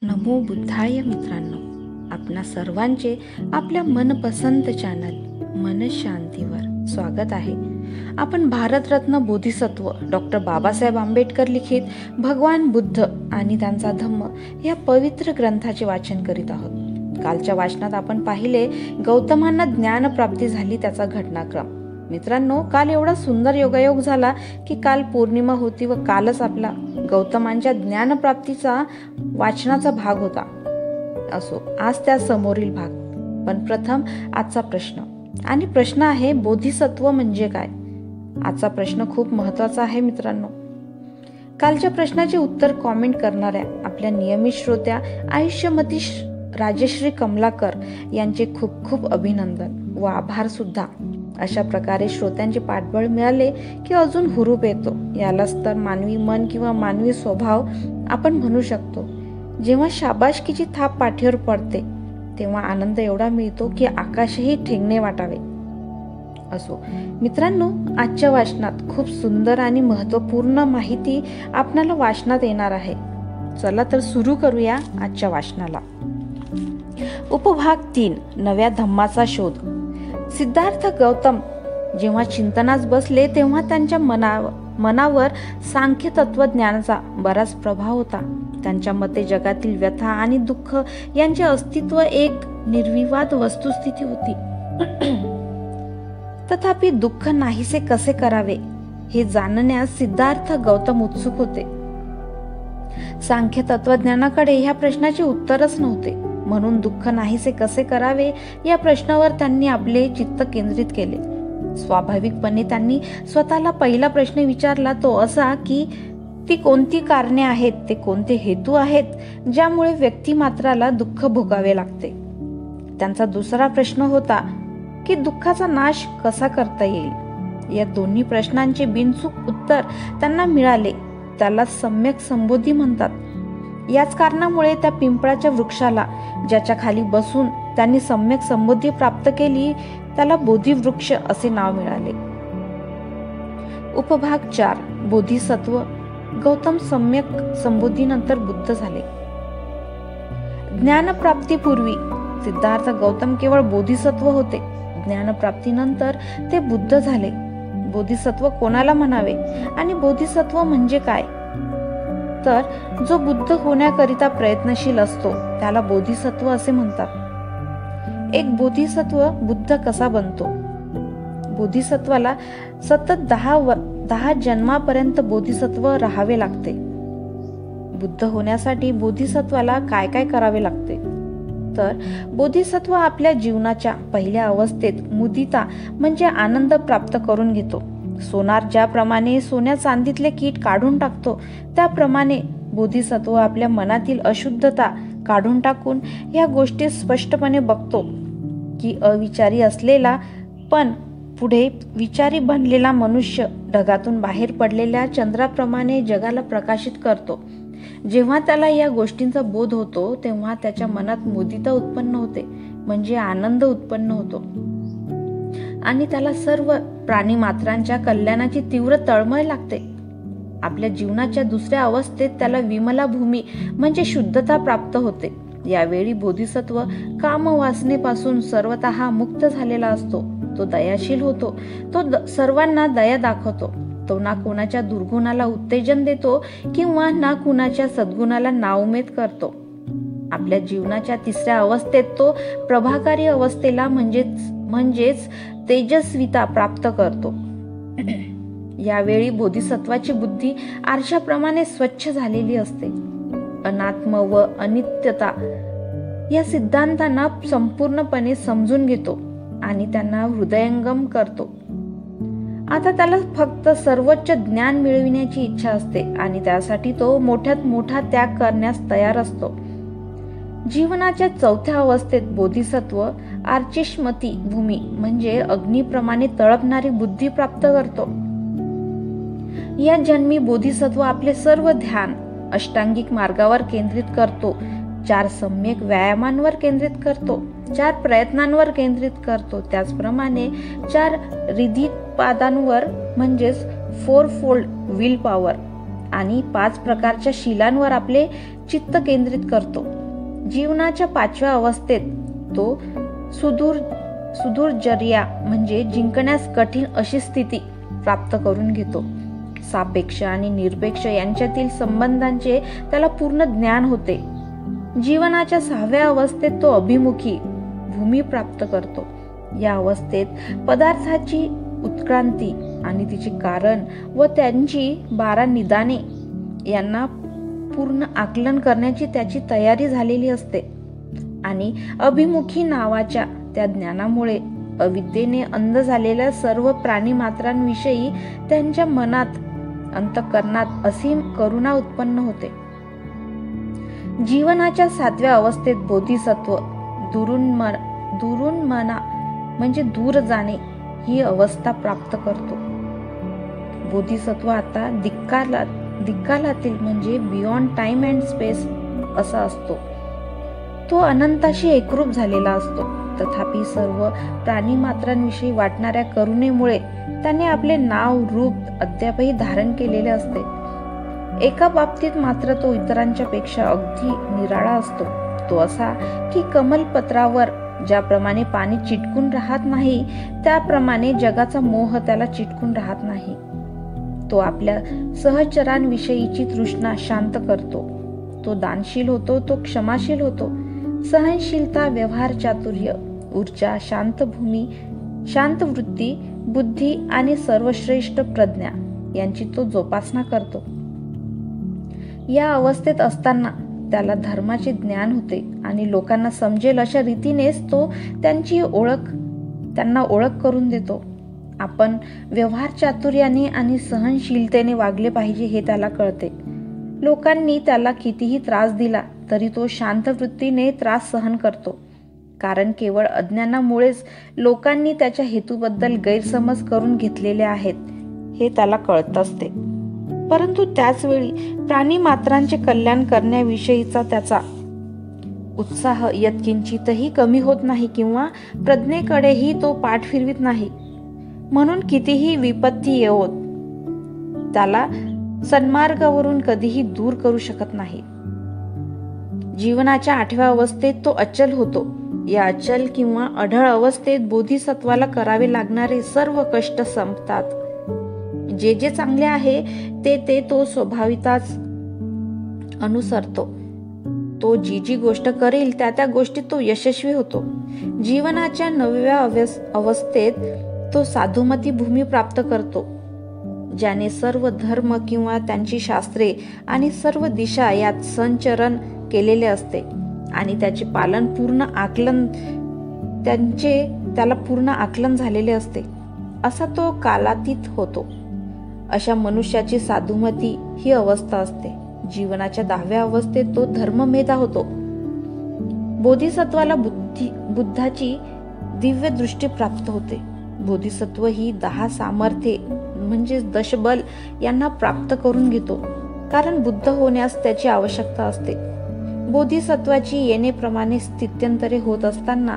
नमो बुद्धाय मित्रांनो, आपणा सर्वांचे आपल्या मनपसंत चॅनल मन शांतीवर स्वागत आहे. आपण भारतरत्न बोधिसत्व डॉक्टर बाबासाहेब आंबेडकर लिखित भगवान बुद्ध आणि त्यांचा धम्म या पवित्र ग्रंथाचे वाचन करीत आहोत. कालच्या वाचनात आपण पाहिले गौतमांना ज्ञानप्राप्ती झाली, त्याचा घटनाक्रम. मित्रांनो, काल एवढा सुंदर योगायोग झाला की काल पौर्णिमा होती व कालच आपला गौतमांच्या ज्ञानप्राप्तीचा वाचनाचा भाग होता. असो, आज त्या समोरील भाग. पण प्रथम आजचा प्रश्न, आणि प्रश्न आहे बोधिसत्व म्हणजे काय. आजचा प्रश्न खूप महत्वाचा आहे मित्रांनो. कालच्या प्रश्नाचे उत्तर कॉमेंट करणाऱ्या आपल्या नियमित श्रोत्या आयुष्यमती राजश्री कमलाकर यांचे खूप खूप अभिनंदन व आभार सुद्धा. अशा प्रकारे श्रोत्यांचे पाठबळ मिळाले की अजून हुरूप येतो. यालाच तर मानवी मन किंवा मानवी स्वभाव आपण म्हणू शकतो. जेव्हा शाबासकीची थाप पाठीवर पडते तेव्हा आनंद एवढा मिळतो की आकाशही ठेंगणे वाटावे. असो मित्रांनो, आजच्या वाचनात खूप सुंदर आणि महत्वपूर्ण माहिती आपणाला वाचनात येणार आहे. चला तर सुरू करूया आजच्या वाचनाला. उपभाग 3, नव्या धम्माचा शोध. सिद्धार्थ गौतम जेव्हा चिंतनास बसले तेव्हा त्यांच्या मनावर सांख्य तत्वज्ञानाचा बराच प्रभाव होता. त्यांच्या मते जगातील व्यथा आणि दुःख यांचे अस्तित्व एक निर्विवाद वस्तुस्थिती होती. तथापि दुःख नाहीसे कसे करावे हे जाणण्यास सिद्धार्थ गौतम उत्सुक होते. सांख्य तत्वज्ञानाकडे ह्या प्रश्नाचे उत्तरच नव्हते. म्हणून दुःख नाहीसे कसे करावे या प्रश्नावर त्यांनी आपले चित्त केंद्रित केले. स्वाभाविकपणे त्यांनी स्वतःला पहिला प्रश्न विचारला, तो असा की ती कोणती कारणे आहेत, ते कोणते हेतू आहेत ज्यामुळे व्यक्तिमात्राला दुःख भोगावे लागते. त्यांचा दुसरा प्रश्न होता की दुःखाचा नाश कसा करता येईल. या दोन्ही प्रश्नांचे बिनचूक उत्तर त्यांना मिळाले. त्याला सम्यक संबोधी म्हणतात. याच कारणामुळे त्या पिंपळाच्या वृक्षाला ज्याच्या खाली बसून त्यांनी सम्यक संबोधी प्राप्त केली त्याला बोधिवृक्ष असे नाव मिळाले. उपभाग 4, बोधिसत्व. गौतम सम्यक संबोधीनंतर बुद्ध झाले. ज्ञानप्राप्तीपूर्वी सिद्धार्थ गौतम केवळ बोधिसत्व होते. ज्ञानप्राप्तीनंतर ते बुद्ध झाले. बोधिसत्व कोणाला म्हणावे आणि बोधिसत्व म्हणजे काय, तर जो बुद्ध होण्याकरिता प्रयत्नशील असतो त्याला बोधिसत्व असे म्हणतात. एक बोधिसत्व बुद्ध कसा बनतो. बोधिसत्वाला सतत 10 जन्मापर्यंत बोधिसत्व राहावे लागते. बुद्ध होण्यासाठी बोधिसत्वाला काय काय करावे लागते, तर बोधिसत्व आपल्या जीवनाच्या पहिल्या अवस्थेत मुदिता म्हणजे आनंद प्राप्त करून घेतो. सोनार ज्याप्रमाणे सोन्या चांदीतले कीट काढून टाकतो त्याप्रमाणे बोधिसत्व आपल्या मनातील अशुद्धता काढून टाकून या गोष्टी स्पष्टपणे बघतो की अविचारी असलेला पण पुढे विचारी बनलेला मनुष्य ढगातून बाहेर पडलेल्या चंद्राप्रमाणे जगाला प्रकाशित करतो. जेव्हा त्याला या गोष्टींचा बोध होतो तेव्हा त्याच्या मनात मुदिता उत्पन्न होते, म्हणजे आनंद उत्पन्न होतो आणि त्याला सर्व प्राणी मात्रांच्या कल्याणाची तीव्र तळमळ लागते. आपल्या जीवनाच्या दुसऱ्या अवस्थेत त्याला विमला भूमी म्हणजे शुद्धता प्राप्त होते. यावेळी बोधिसत्व कामवासनेपासून सर्वतः मुक्त झालेला असतो. तो दयाशील होतो. तो सर्वांना दया दाखवतो. तो ना कुणाच्या दुर्गुणाला उत्तेजन देतो किंवा ना कुणाच्या सद्गुणाला नाउमेद करतो. आपल्या जीवनाच्या तिसऱ्या अवस्थेत तो प्रभाकारी अवस्थेला म्हणजेच तेजस्विता प्राप्त करतो. यावेळी बोधिसत्वाची बुद्धी आरशाप्रमाणे स्वच्छ झालेली असते. अनात्म व अनित्यता या सिद्धांतांना संपूर्णपणे समजून घेतो आणि त्यांना हृदयंगम करतो. आता त्याला फक्त सर्वोच्च ज्ञान मिळविण्याची इच्छा असते आणि त्यासाठी तो मोठ्यात मोठा त्याग करण्यास तयार असतो. जीवनाच्या चौथ्या अवस्थेत बोधिसत्व आर्चिष्मती भूमी म्हणजे अग्निप्रमाणे तळपणारी बुद्धी प्राप्त करतो. या जन्मी बोधिसत्व आपले सर्व ध्यान अष्टांगिक मार्गावर केंद्रित करतो. 4 सम्यक व्यायामांवर केंद्रित करतो. 4 प्रयत्नांवर केंद्रित करतो. त्याचप्रमाणे 4 रिधिपादांवर म्हणजेच 4 फोल्ड विल पॉवर आणि 5 प्रकारच्या शिलांवर आपले चित्त केंद्रित करतो. जीवनाच्या 5व्या अवस्थेत तो सुदूरजर्या म्हणजे जिंकण्यास कठीण अशी स्थिती प्राप्त करून घेतो. सापेक्ष आणि निरपेक्ष यांच्यातील संबंधांचे त्याला पूर्ण ज्ञान होते. जीवनाच्या 6व्या अवस्थेत तो अभिमुखी भूमी प्राप्त करतो. या अवस्थेत पदार्थाची उत्क्रांती आणि तिचे कारण व त्यांची 12 निदाने यांना पूर्ण आकलन करण्याची त्याची तयारी झालेली असते. आणि अभिमुखी नावाच्या त्या ज्ञानामुळे अविद्येने अंध झालेल्या सर्व प्राणी मात्रांविषयी त्यांच्या मनात अंतःकरणात असीम करुणा उत्पन्न होते. जीवनाच्या 7व्या अवस्थेत बोधिसत्व दुरुन्मना म्हणजे दूर जाणे ही अवस्था प्राप्त करतो. बोधिसत्व आता दिक्कालातील म्हणजे बियॉन्ड टाइम अँड स्पेस असा असतो. तो अनंताशी एकरूप झालेला असतो. तथापि सर्व प्राणी मात्रांविषयी वाटणाऱ्या करुणेमुळे त्याने आपले नाव रूप अद्यापही धारण केलेले असते. एका बाबतीत मात्र तो इतरांच्या पेक्षा अगदी निराळा असतो. तो असा की कमलपत्रावर ज्याप्रमाणे पाणी चिटकून राहत नाही त्याप्रमाणे जगाचा मोह त्याला चिटकून राहत नाही. तो आपल्या सहचरांविषयीची तृष्णा शांत करतो. तो दानशील होतो. तो क्षमाशील होतो. सहनशीलता, व्यवहार चातुर्य, ऊर्जा, शांत वृत्ती, बुद्धी आणि सर्वश्रेष्ठ प्रज्ञा यांची तो जोपासना करतो. या अवस्थेत असताना त्याला धर्माचे ज्ञान होते आणि लोकांना समजेल अशा रीतीनेच तो त्यांना ओळख करून देतो. आपण व्यवहार चातुर्याने आणि सहनशीलतेने वागले पाहिजे हे त्याला कळते. लोकांनी त्याला कितीही त्रास दिला तरी तो शांत वृत्तीने त्रास सहन करतो. कारण केवळ अज्ञानामुळेच लोकांनी त्याच्या हेतूबद्दल गैरसमज करून घेतलेले आहेत हे त्याला कळत असते. परंतु त्याच वेळी प्राणी मात्रांचे कल्याण करण्याविषयीचा त्याचा उत्साह यत्किंचितही कमी होत नाही किंवा प्रज्ञेकडेही तो पाठ फिरवित नाही. म्हणून कितीही विपत्ती येवोत त्याला सन्मार्गावरून कधीही दूर करू शकत नाही. जीवनाच्या 8व्या अवस्थेत तो अचल होतो. या अचल किंवा अढळ अवस्थेत बोधिसत्वाला करावे लागणारे सर्व कष्ट संपतात. जे जे चांगले आहे ते तो स्वभाविताच अनुसरतो. तो जी गोष्ट करेल त्या गोष्टीत तो यशस्वी होतो. जीवनाच्या 9व्या अवस्थेत तो साधुमती भूमी प्राप्त करतो. ज्याने सर्व धर्म किंवा त्यांची शास्त्रे आणि सर्व दिशा यात संचरण केलेले असते आणि त्याचे पालन त्याला पूर्ण आकलन झालेले असते असा तो कालातीत होतो. अशा मनुष्याची साधुमती ही अवस्था असते. जीवनाच्या 10व्या अवस्थेत तो धर्ममेधा होतो. बोधिसत्वाला बुद्धाची दिव्य दृष्टी प्राप्त होते. बोधिसत्व ही 10 सामर्थ्ये म्हणजे दशबल यांना प्राप्त करून घेतो. कारण बुद्ध होण्यास त्याची आवश्यकता असते. बोधिसत्वाची येणेप्रमाणे स्थित्यंतरे होत असताना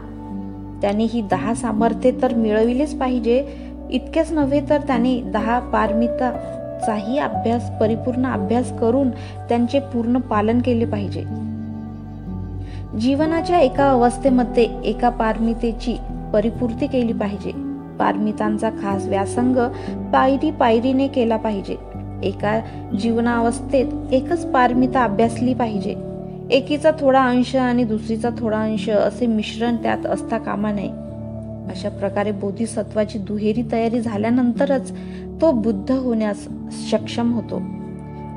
त्याने ही 10 सामर्थ्ये तर मिळविलीच पाहिजे. इतकेच नव्हे तर त्याने 10 पारमिताचाही परिपूर्ण अभ्यास करून त्यांचे पूर्ण पालन केले पाहिजे. जीवनाच्या एका अवस्थेमध्ये एका पारमितेची परिपूर्ती केली पाहिजे. पारमितांचा खास व्यासंग पायरीने केला पाहिजे. एका जीवनावस्थेत एकच पारमिता अभ्यासली पाहिजे. एकीचा थोडा अंश आणि दुसरीचा थोडा अंश असे मिश्रण त्यात असता कामा नये. अशा प्रकारे बोधिसत्वाची दुहेरी तयारी झाल्यानंतरच तो बुद्ध होण्यास सक्षम होतो.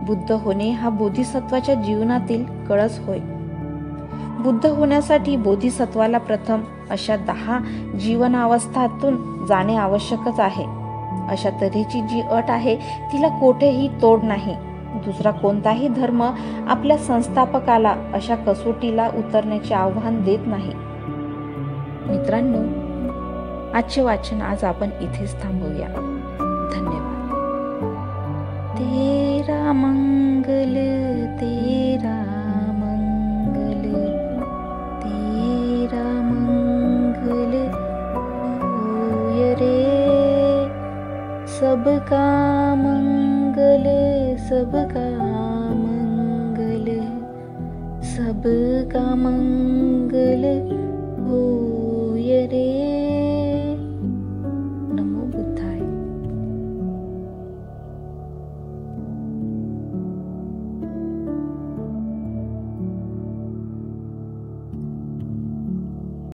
बुद्ध होणे हा बोधिसत्वाच्या जीवनातील कळस होय. बुद्ध होण्यासाठी बोधिसत्वाला प्रथम अशा 10 जीवनावस्थातून जाणे आवश्यकच आहे. अशा तऱ्हेची जी अट आहे तिला कोठेही तोड नाही. दुसरा कोणताही धर्म आपल्या संस्थापकाला अशा कसोटीला उतरण्याचे आव्हान देत नाही. मित्रांनो, आजचे वाचन आज आपण इथेच थांबवूया. धन्यवाद. तेरा मंगल तेरा मंगल तेरा मंगल होय रे सबका मंगल सबका सबका मंगल हो